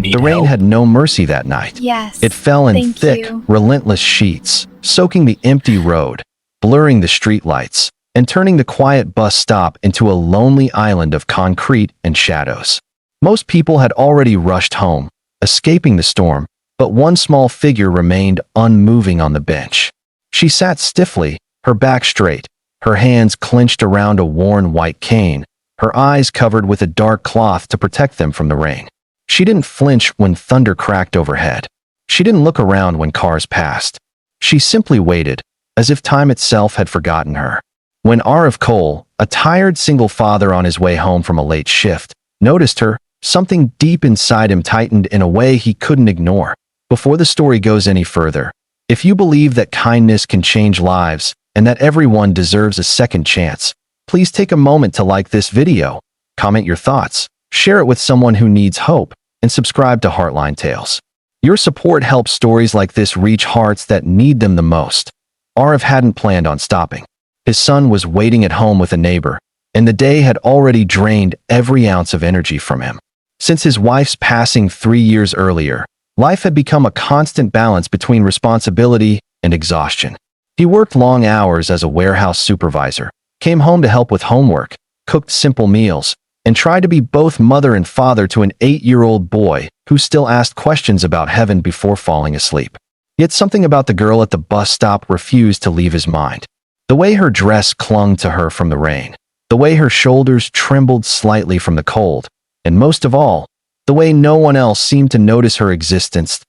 The rain had no mercy that night. Yes. It fell in Thank thick, you. relentless sheets, soaking the empty road, blurring the streetlights, and turning the quiet bus stop into a lonely island of concrete and shadows. Most people had already rushed home, escaping the storm, but one small figure remained unmoving on the bench. She sat stiffly, her back straight, her hands clenched around a worn white cane, her eyes covered with a dark cloth to protect them from the rain. She didn't flinch when thunder cracked overhead. She didn't look around when cars passed. She simply waited, as if time itself had forgotten her. When Arif Cole, a tired single father on his way home from a late shift, noticed her, something deep inside him tightened in a way he couldn't ignore. Before the story goes any further, if you believe that kindness can change lives and that everyone deserves a second chance, please take a moment to like this video, comment your thoughts, share it with someone who needs hope, and subscribe to Heartline Tales. Your support helps stories like this reach hearts that need them the most. Arif hadn't planned on stopping. His son was waiting at home with a neighbor, and the day had already drained every ounce of energy from him. Since his wife's passing 3 years earlier, life had become a constant balance between responsibility and exhaustion. He worked long hours as a warehouse supervisor, came home to help with homework, cooked simple meals, and tried to be both mother and father to an 8-year-old boy who still asked questions about heaven before falling asleep. Yet something about the girl at the bus stop refused to leave his mind. The way her dress clung to her from the rain, the way her shoulders trembled slightly from the cold, and most of all, the way no one else seemed to notice her existence.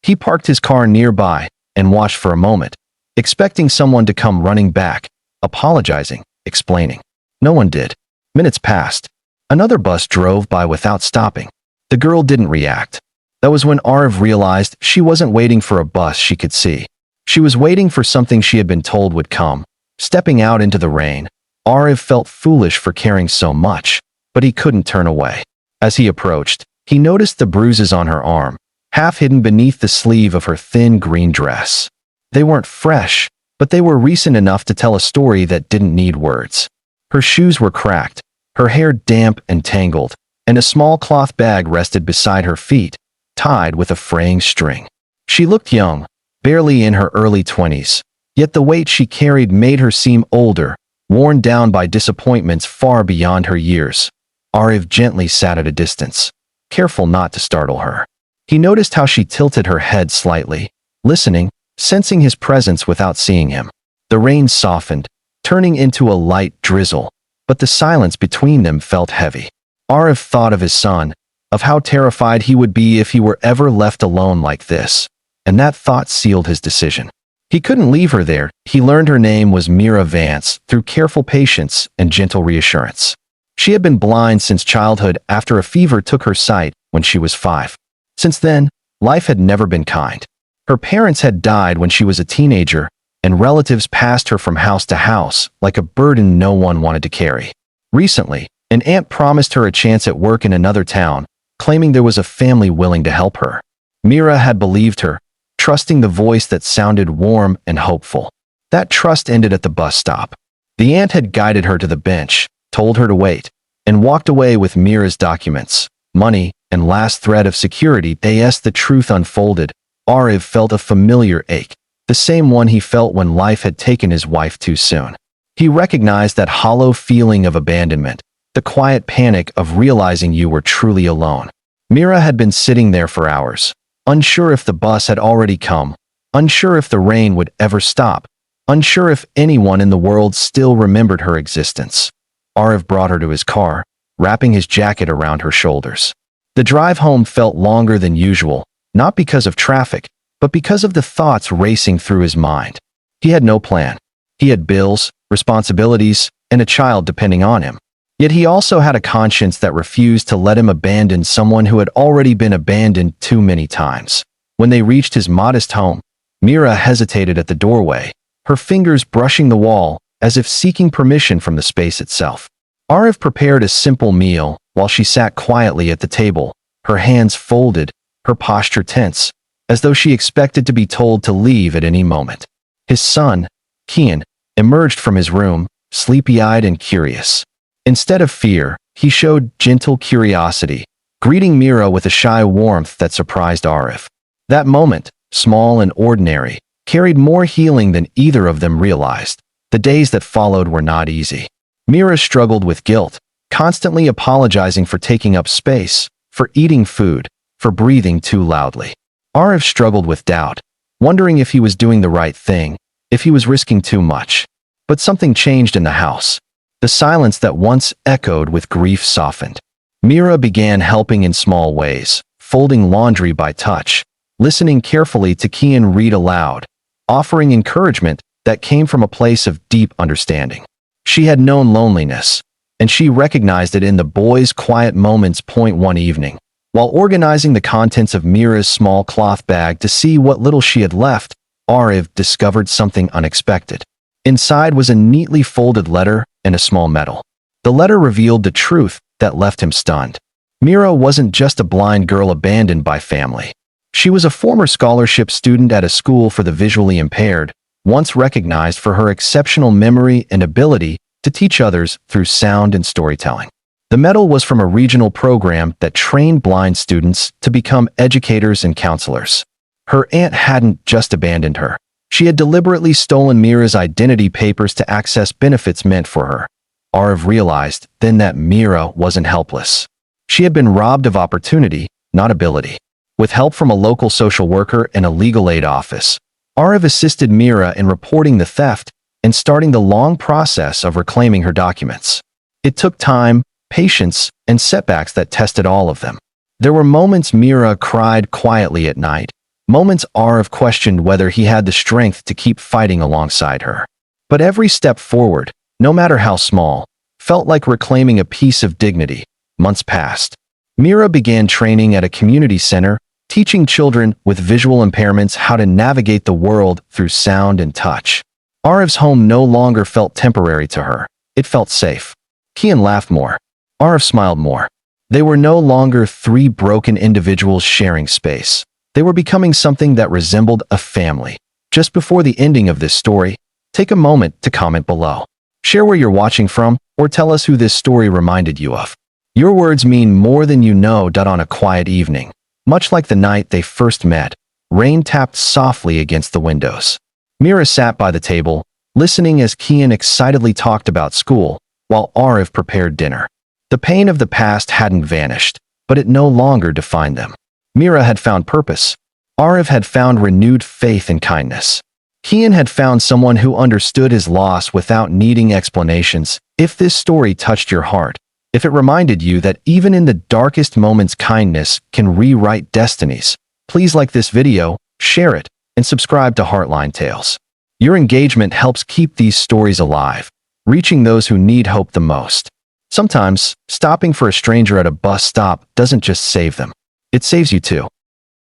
He parked his car nearby and watched for a moment, expecting someone to come running back, apologizing, explaining. No one did. Minutes passed. Another bus drove by without stopping. The girl didn't react. That was when Arif realized she wasn't waiting for a bus she could see. She was waiting for something she had been told would come. Stepping out into the rain, Arif felt foolish for caring so much, but he couldn't turn away. As he approached, he noticed the bruises on her arm, half hidden beneath the sleeve of her thin green dress. They weren't fresh, but they were recent enough to tell a story that didn't need words. Her shoes were cracked, her hair damp and tangled, and a small cloth bag rested beside her feet, tied with a fraying string. She looked young, barely in her early 20s, yet the weight she carried made her seem older, worn down by disappointments far beyond her years. Arif gently sat at a distance, careful not to startle her. He noticed how she tilted her head slightly, listening, sensing his presence without seeing him. The rain softened, turning into a light drizzle, but the silence between them felt heavy. Arif thought of his son, of how terrified he would be if he were ever left alone like this, and that thought sealed his decision. He couldn't leave her there. He learned her name was Mira Vance through careful patience and gentle reassurance. She had been blind since childhood after a fever took her sight when she was 5. Since then, life had never been kind. Her parents had died when she was a teenager, and relatives passed her from house to house like a burden no one wanted to carry. Recently, an aunt promised her a chance at work in another town, claiming there was a family willing to help her. Mira had believed her, trusting the voice that sounded warm and hopeful. That trust ended at the bus stop. The aunt had guided her to the bench, told her to wait, and walked away with Mira's documents, money, and last thread of security. As the truth unfolded, Arif felt a familiar ache, the same one he felt when life had taken his wife too soon. He recognized that hollow feeling of abandonment, the quiet panic of realizing you were truly alone. Mira had been sitting there for hours, unsure if the bus had already come, unsure if the rain would ever stop, unsure if anyone in the world still remembered her existence. Arif brought her to his car, wrapping his jacket around her shoulders. The drive home felt longer than usual, not because of traffic, but because of the thoughts racing through his mind. He had no plan. He had bills, responsibilities, and a child depending on him. Yet he also had a conscience that refused to let him abandon someone who had already been abandoned too many times. When they reached his modest home, Mira hesitated at the doorway, her fingers brushing the wall as if seeking permission from the space itself. Arif prepared a simple meal while she sat quietly at the table, her hands folded, her posture tense, as though she expected to be told to leave at any moment. His son, Kian, emerged from his room, sleepy-eyed and curious. Instead of fear, he showed gentle curiosity, greeting Mira with a shy warmth that surprised Arif. That moment, small and ordinary, carried more healing than either of them realized. The days that followed were not easy. Mira struggled with guilt, constantly apologizing for taking up space, for eating food, for breathing too loudly. Arif struggled with doubt, wondering if he was doing the right thing, if he was risking too much. But something changed in the house. The silence that once echoed with grief softened. Mira began helping in small ways, folding laundry by touch, listening carefully to Kian read aloud, offering encouragement that came from a place of deep understanding. She had known loneliness, and she recognized it in the boy's quiet moments. One evening, while organizing the contents of Mira's small cloth bag to see what little she had left, Arif discovered something unexpected. Inside was a neatly folded letter and a small medal. The letter revealed the truth that left him stunned. Mira wasn't just a blind girl abandoned by family. She was a former scholarship student at a school for the visually impaired, once recognized for her exceptional memory and ability to teach others through sound and storytelling. The medal was from a regional program that trained blind students to become educators and counselors. Her aunt hadn't just abandoned her. She had deliberately stolen Mira's identity papers to access benefits meant for her. Arif realized then that Mira wasn't helpless. She had been robbed of opportunity, not ability. With help from a local social worker and a legal aid office, Arif assisted Mira in reporting the theft and starting the long process of reclaiming her documents. It took time, patience, and setbacks that tested all of them. There were moments Mira cried quietly at night, moments Arif questioned whether he had the strength to keep fighting alongside her. But every step forward, no matter how small, felt like reclaiming a piece of dignity. Months passed. Mira began training at a community center, teaching children with visual impairments how to navigate the world through sound and touch. Arif's home no longer felt temporary to her. It felt safe. Kian laughed more. Arif smiled more. They were no longer three broken individuals sharing space. They were becoming something that resembled a family. Just before the ending of this story, take a moment to comment below. Share where you're watching from, or tell us who this story reminded you of. Your words mean more than you know. On a quiet evening, much like the night they first met, rain tapped softly against the windows. Mira sat by the table, listening as Kian excitedly talked about school, while Arif prepared dinner. The pain of the past hadn't vanished, but it no longer defined them. Mira had found purpose. Arif had found renewed faith and kindness. Kian had found someone who understood his loss without needing explanations. If this story touched your heart, if it reminded you that even in the darkest moments kindness can rewrite destinies, please like this video, share it, and subscribe to Heartline Tales. Your engagement helps keep these stories alive, reaching those who need hope the most. Sometimes, stopping for a stranger at a bus stop doesn't just save them. It saves you too.